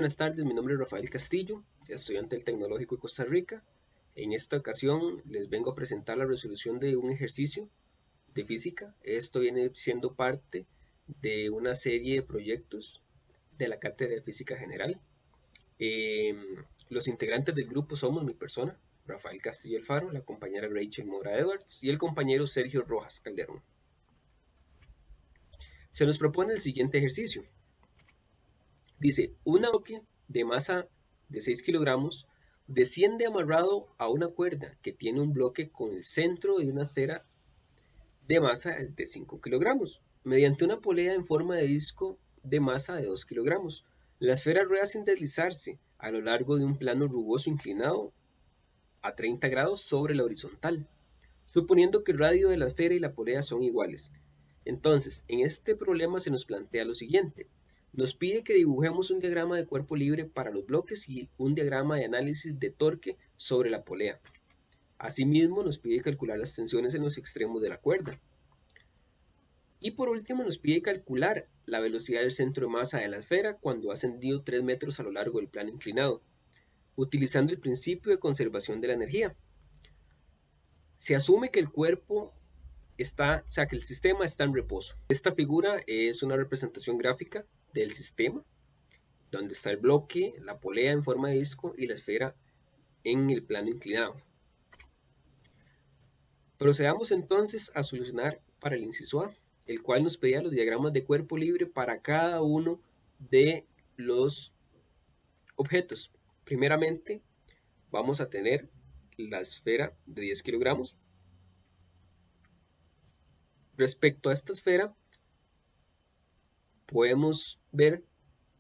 buenas tardes, mi nombre es Rafael Castillo, estudiante del Tecnológico de Costa Rica. En esta ocasión les vengo a presentar la resolución de un ejercicio de física. Esto viene siendo parte de una serie de proyectos de la Cátedra de Física General. Los integrantes del grupo somos mi persona, Rafael Castillo Alfaro, la compañera Rachel Mora Edwards y el compañero Sergio Rojas Calderón. Se nos propone el siguiente ejercicio. Dice, un bloque de masa de 6 kilogramos desciende amarrado a una cuerda que tiene un bloque con el centro de una esfera de masa de 5 kilogramos, mediante una polea en forma de disco de masa de 2 kilogramos. La esfera rueda sin deslizarse a lo largo de un plano rugoso inclinado a 30 grados sobre la horizontal, suponiendo que el radio de la esfera y la polea son iguales. Entonces, en este problema se nos plantea lo siguiente. Nos pide que dibujemos un diagrama de cuerpo libre para los bloques y un diagrama de análisis de torque sobre la polea. Asimismo, nos pide calcular las tensiones en los extremos de la cuerda. Y por último, nos pide calcular la velocidad del centro de masa de la esfera cuando ha ascendido 3 metros a lo largo del plano inclinado, utilizando el principio de conservación de la energía. Se asume que el cuerpo que el sistema está en reposo. Esta figura es una representación gráfica del sistema, donde está el bloque, la polea en forma de disco y la esfera en el plano inclinado. Procedamos entonces a solucionar para el inciso A, el cual nos pedía los diagramas de cuerpo libre para cada uno de los objetos. Primeramente, vamos a tener la esfera de 10 kilogramos. Respecto a esta esfera, podemos ver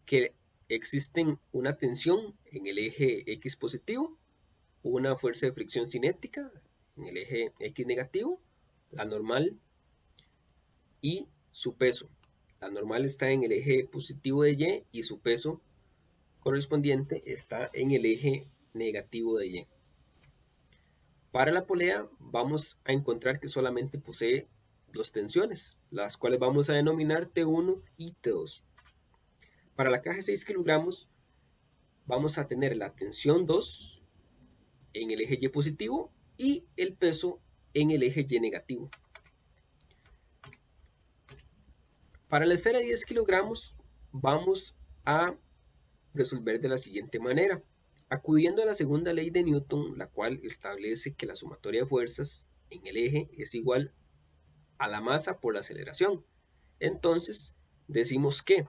que existen una tensión en el eje X positivo, una fuerza de fricción cinética en el eje X negativo, la normal y su peso. La normal está en el eje positivo de Y y su peso correspondiente está en el eje negativo de Y. Para la polea vamos a encontrar que solamente posee dos tensiones, las cuales vamos a denominar T1 y T2. Para la caja de 6 kilogramos vamos a tener la tensión 2 en el eje Y positivo y el peso en el eje Y negativo. Para la esfera de 10 kilogramos vamos a resolver de la siguiente manera, acudiendo a la segunda ley de Newton, la cual establece que la sumatoria de fuerzas en el eje es igual a la masa por la aceleración. Entonces decimos que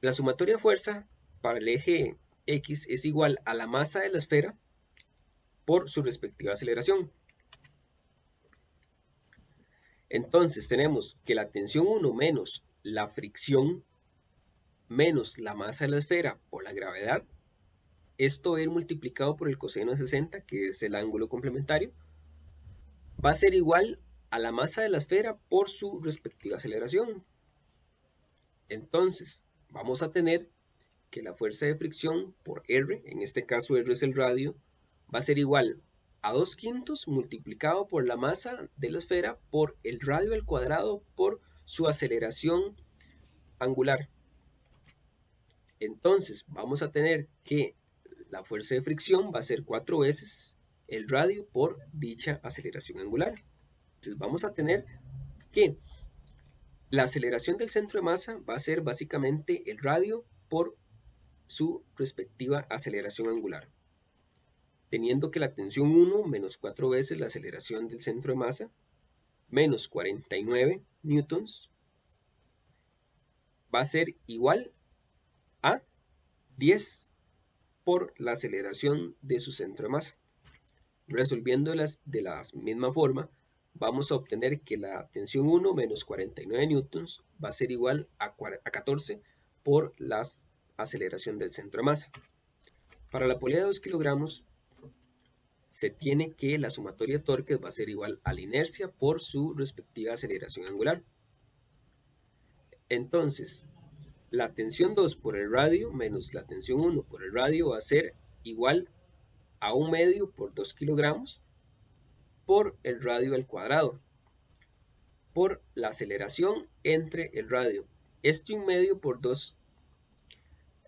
la sumatoria de fuerza para el eje X es igual a la masa de la esfera por su respectiva aceleración. Entonces tenemos que la tensión 1 menos la fricción menos la masa de la esfera por la gravedad, esto va a ir multiplicado por el coseno de 60, que es el ángulo complementario, va a ser igual a la masa de la esfera por su respectiva aceleración. Entonces vamos a tener que la fuerza de fricción por R, en este caso R es el radio, va a ser igual a 2/5 multiplicado por la masa de la esfera por el radio al cuadrado por su aceleración angular. Entonces vamos a tener que la fuerza de fricción va a ser 4 veces el radio por dicha aceleración angular. Entonces vamos a tener que la aceleración del centro de masa va a ser básicamente el radio por su respectiva aceleración angular, teniendo que la tensión 1 menos 4 veces la aceleración del centro de masa menos 49 newtons va a ser igual a 10 por la aceleración de su centro de masa. Resolviéndolas de la misma forma, vamos a obtener que la tensión 1 menos 49 newtons va a ser igual a 14 por la aceleración del centro de masa. Para la polea de 2 kilogramos, se tiene que la sumatoria de torques va a ser igual a la inercia por su respectiva aceleración angular. Entonces, la tensión 2 por el radio menos la tensión 1 por el radio va a ser igual a 1 medio por 2 kilogramos por el radio al cuadrado por la aceleración entre el radio. Este 1 medio por 2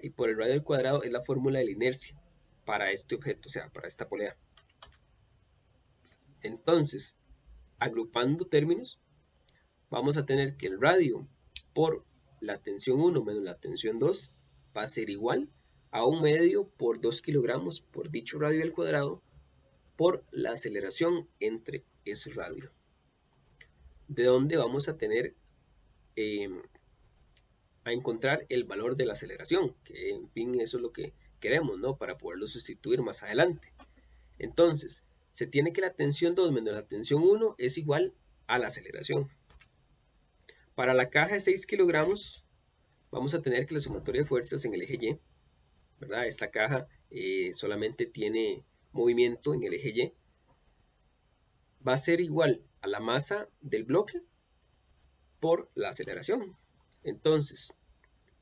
y por el radio al cuadrado es la fórmula de la inercia para este objeto, o sea, para esta polea. Entonces, agrupando términos, vamos a tener que el radio por la tensión 1 menos la tensión 2 va a ser igual a 1 medio por 2 kilogramos por dicho radio al cuadrado por la aceleración entre ese radio. De donde vamos a tener a encontrar el valor de la aceleración, que en fin eso es lo que queremos, ¿no? Para poderlo sustituir más adelante. Entonces, se tiene que la tensión 2 menos la tensión 1 es igual a la aceleración. Para la caja de 6 kilogramos, vamos a tener que la sumatoria de fuerzas en el eje Y, ¿verdad? Esta caja solamente tiene movimiento en el eje Y, va a ser igual a la masa del bloque por la aceleración. Entonces,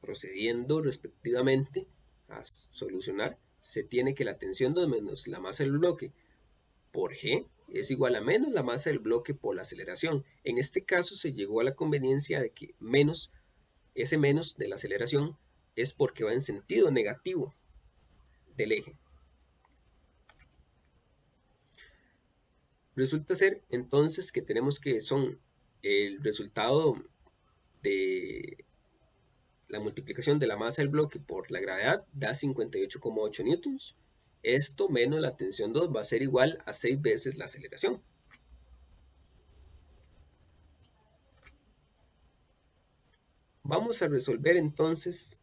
procediendo respectivamente a solucionar, se tiene que la tensión 2 menos la masa del bloque por G es igual a menos la masa del bloque por la aceleración. En este caso se llegó a la conveniencia de que ese menos de la aceleración es porque va en sentido negativo del eje. Resulta ser entonces que tenemos que son el resultado de la multiplicación de la masa del bloque por la gravedad da 58,8 newtons. Esto menos la tensión 2 va a ser igual a 6 veces la aceleración. Vamos a resolver entonces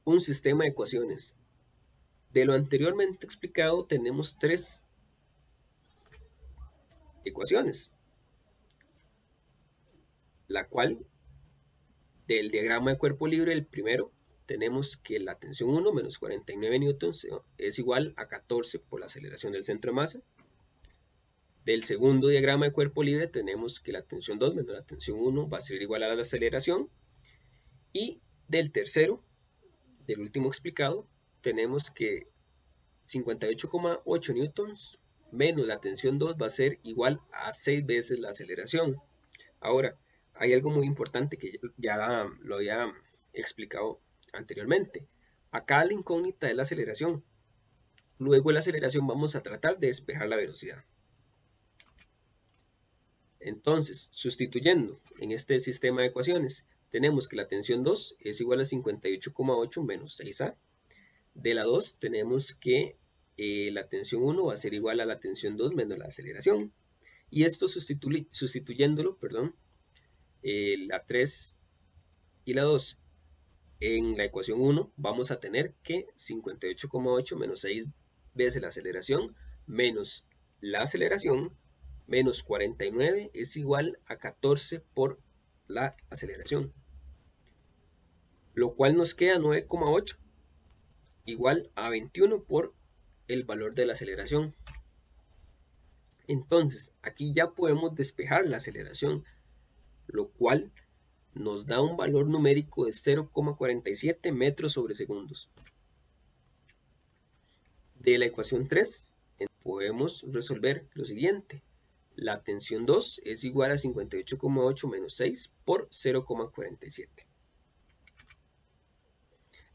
un sistema de ecuaciones. De lo anteriormente explicado tenemos 3 ecuaciones, la cual del diagrama de cuerpo libre, el primero, tenemos que la tensión 1 menos 49 newtons es igual a 14 por la aceleración del centro de masa. Del segundo diagrama de cuerpo libre tenemos que la tensión 2 menos la tensión 1 va a ser igual a la aceleración. Y del tercero, del último explicado, tenemos que 58,8 newtons menos la tensión 2 va a ser igual a 6 veces la aceleración. Ahora, hay algo muy importante que ya lo había explicado anteriormente. Acá la incógnita es la aceleración. Luego de la aceleración vamos a tratar de despejar la velocidad. Entonces, sustituyendo en este sistema de ecuaciones, tenemos que la tensión 2 es igual a 58,8 menos 6A. De la 2 tenemos que la tensión 1 va a ser igual a la tensión 2 menos la aceleración. Y esto sustituyéndolo, la 3 y la 2 en la ecuación 1 vamos a tener que 58,8 menos 6 veces la aceleración menos la aceleración menos 49 es igual a 14 por la aceleración, lo cual nos queda 9,8 igual a 21 por el valor de la aceleración. Entonces aquí ya podemos despejar la aceleración, lo cual nos da un valor numérico de 0,47 metros sobre segundos. De la ecuación 3 podemos resolver lo siguiente. La tensión 2 es igual a 58,8 menos 6 por 0,47.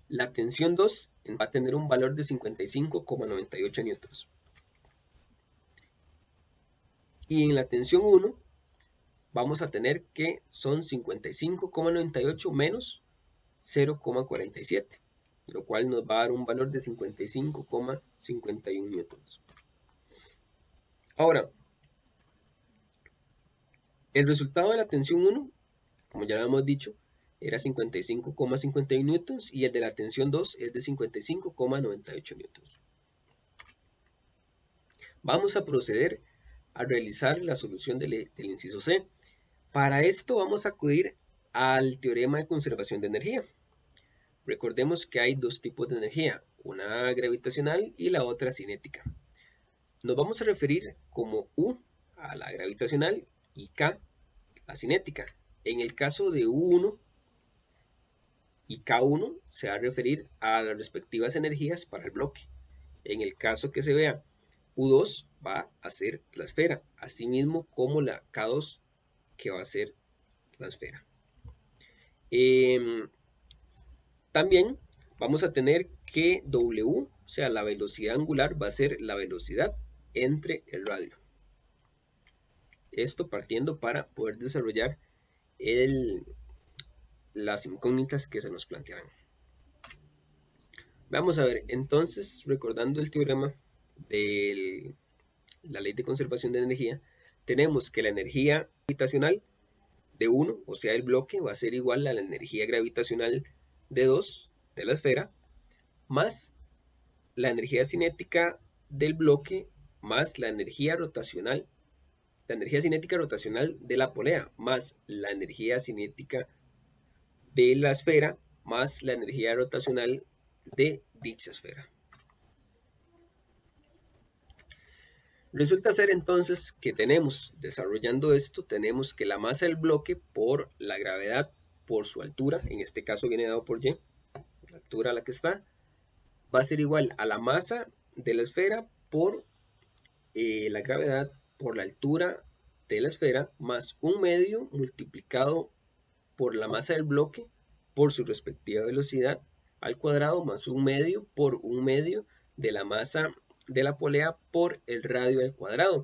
La tensión 2 va a tener un valor de 55,98 newtons. Y en la tensión 1 vamos a tener que son 55,98 menos 0,47, lo cual nos va a dar un valor de 55,51 newtons. Ahora, el resultado de la tensión 1, como ya lo hemos dicho, era 55,51 newtons y el de la tensión 2 es de 55,98 newtons. Vamos a proceder a realizar la solución del inciso C. Para esto vamos a acudir al teorema de conservación de energía. Recordemos que hay dos tipos de energía, una gravitacional y la otra cinética. Nos vamos a referir como U a la gravitacional y K la cinética. En el caso de U1 y K1 se va a referir a las respectivas energías para el bloque. En el caso que se vea U2 va a ser la esfera, asimismo como la K2 que va a ser la esfera. También vamos a tener que W, o sea, la velocidad angular va a ser la velocidad entre el radio. Esto partiendo para poder desarrollar las incógnitas que se nos plantearán. Vamos a ver, entonces, recordando el teorema de la ley de conservación de energía, tenemos que la energía gravitacional de 1, o sea, el bloque, va a ser igual a la energía gravitacional de 2 de la esfera, más la energía cinética del bloque, más la energía cinética rotacional de la polea, más la energía cinética de la esfera, más la energía rotacional de dicha esfera. Resulta ser entonces que tenemos, desarrollando esto, tenemos que la masa del bloque por la gravedad, por su altura, en este caso viene dado por Y, la altura a la que está, va a ser igual a la masa de la esfera por la gravedad por la altura de la esfera más 1/2 multiplicado por la masa del bloque por su respectiva velocidad al cuadrado más 1/2 por 1/2 de la masa de la polea por el radio al cuadrado.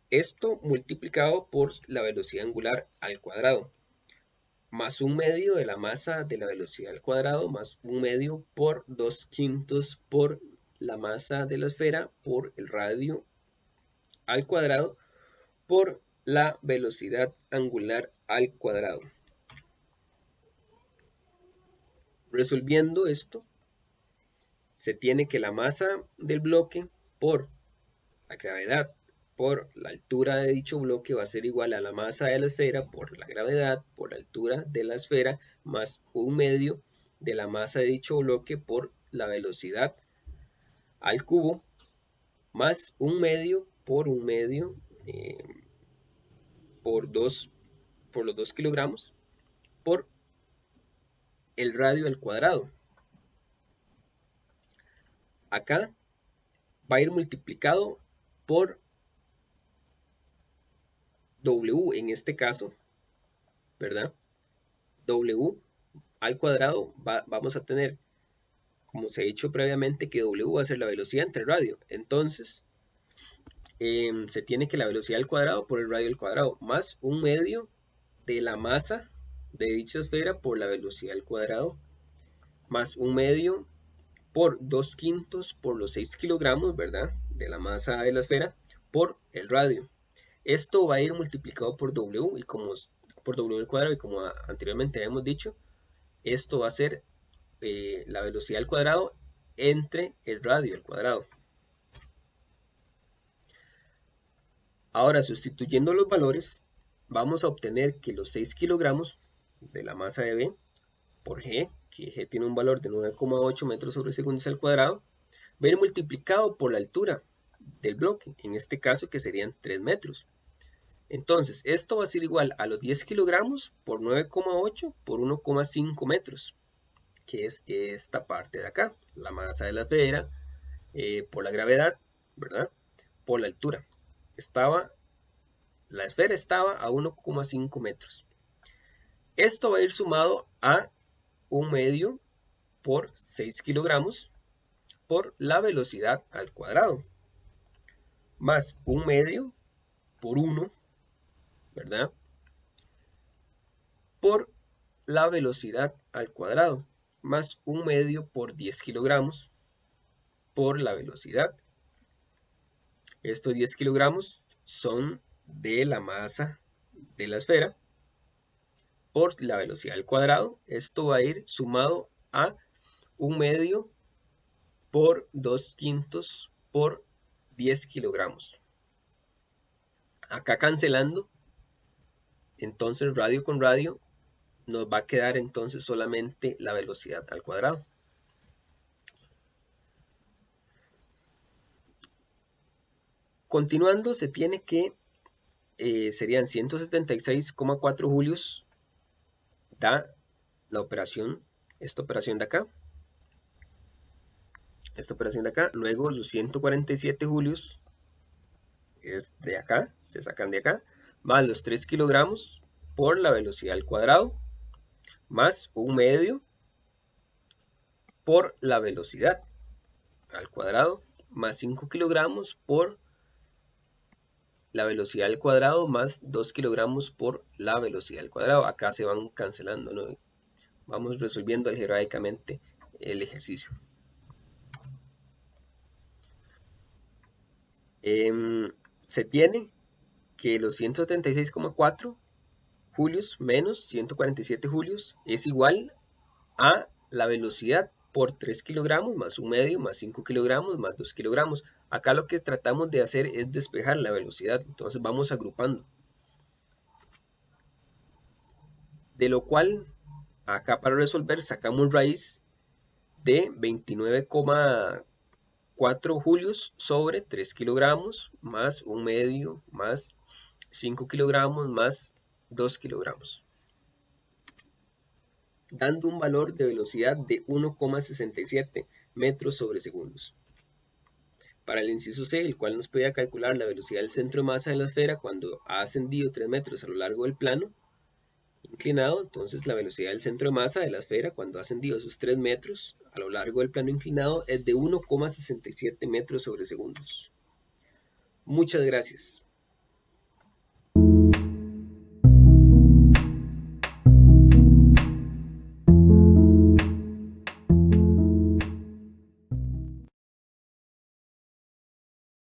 Esto multiplicado por la velocidad angular al cuadrado más 1/2 de la masa de la velocidad al cuadrado más 1/2 por 2/5 por la masa de la esfera por el radio al cuadrado por la velocidad angular al cuadrado. Resolviendo esto, se tiene que la masa del bloque por la gravedad por la altura de dicho bloque va a ser igual a la masa de la esfera por la gravedad por la altura de la esfera más 1/2 de la masa de dicho bloque por la velocidad al cubo más 1/2 por 1/2 por los 2 kilogramos por el radio al cuadrado. Acá va a ir multiplicado por W en este caso, ¿verdad? W al cuadrado vamos a tener, como se ha dicho previamente, que W va a ser la velocidad entre el radio. Entonces, se tiene que la velocidad al cuadrado por el radio al cuadrado más 1/2 de la masa de dicha esfera por la velocidad al cuadrado más 1/2 por 2/5 por los 6 kilogramos, ¿verdad? De la masa de la esfera por el radio. Esto va a ir multiplicado por W y por W al cuadrado y como anteriormente hemos dicho, esto va a ser la velocidad al cuadrado entre el radio al cuadrado. Ahora, sustituyendo los valores, vamos a obtener que los 6 kilogramos de la masa de B por G, que G tiene un valor de 9,8 metros sobre segundos al cuadrado, va a ir multiplicado por la altura del bloque, en este caso que serían 3 metros. Entonces, esto va a ser igual a los 10 kilogramos por 9,8 por 1,5 metros, que es esta parte de acá, la masa de la esfera, por la gravedad, ¿verdad? Por la altura. La esfera estaba a 1,5 metros. Esto va a ir sumado a 1/2 por 6 kilogramos por la velocidad al cuadrado, más 1/2 por 1, ¿verdad? Por la velocidad al cuadrado, más 1/2 por 10 kilogramos por la velocidad. Estos 10 kilogramos son de la masa de la esfera por la velocidad al cuadrado. Esto va a ir sumado a 1/2 por 2/5 por 10 kilogramos. Acá cancelando, entonces radio con radio, nos va a quedar entonces solamente la velocidad al cuadrado. Continuando, se tiene que serían 176,4 julios da la operación, esta operación de acá, luego los 147 julios es de acá, se sacan de acá, más los 3 kilogramos por la velocidad al cuadrado, más 1/2 por la velocidad al cuadrado más 5 kilogramos por la velocidad al cuadrado más 2 kilogramos por la velocidad al cuadrado. Acá se van cancelando, ¿no? Vamos resolviendo algebraicamente el ejercicio. Se tiene que los 176,4 julios menos 147 julios es igual a la velocidad por 3 kilogramos más 1 medio más 5 kilogramos más 2 kilogramos. Acá lo que tratamos de hacer es despejar la velocidad, entonces vamos agrupando. De lo cual, acá para resolver sacamos raíz de 29,4 julios sobre 3 kilogramos más 1 medio más 5 kilogramos más 2 kilogramos, dando un valor de velocidad de 1,67 metros sobre segundos. Para el inciso C, el cual nos pedía calcular la velocidad del centro de masa de la esfera cuando ha ascendido 3 metros a lo largo del plano inclinado, entonces la velocidad del centro de masa de la esfera cuando ha ascendido esos 3 metros a lo largo del plano inclinado es de 1,67 metros sobre segundos. Muchas gracias.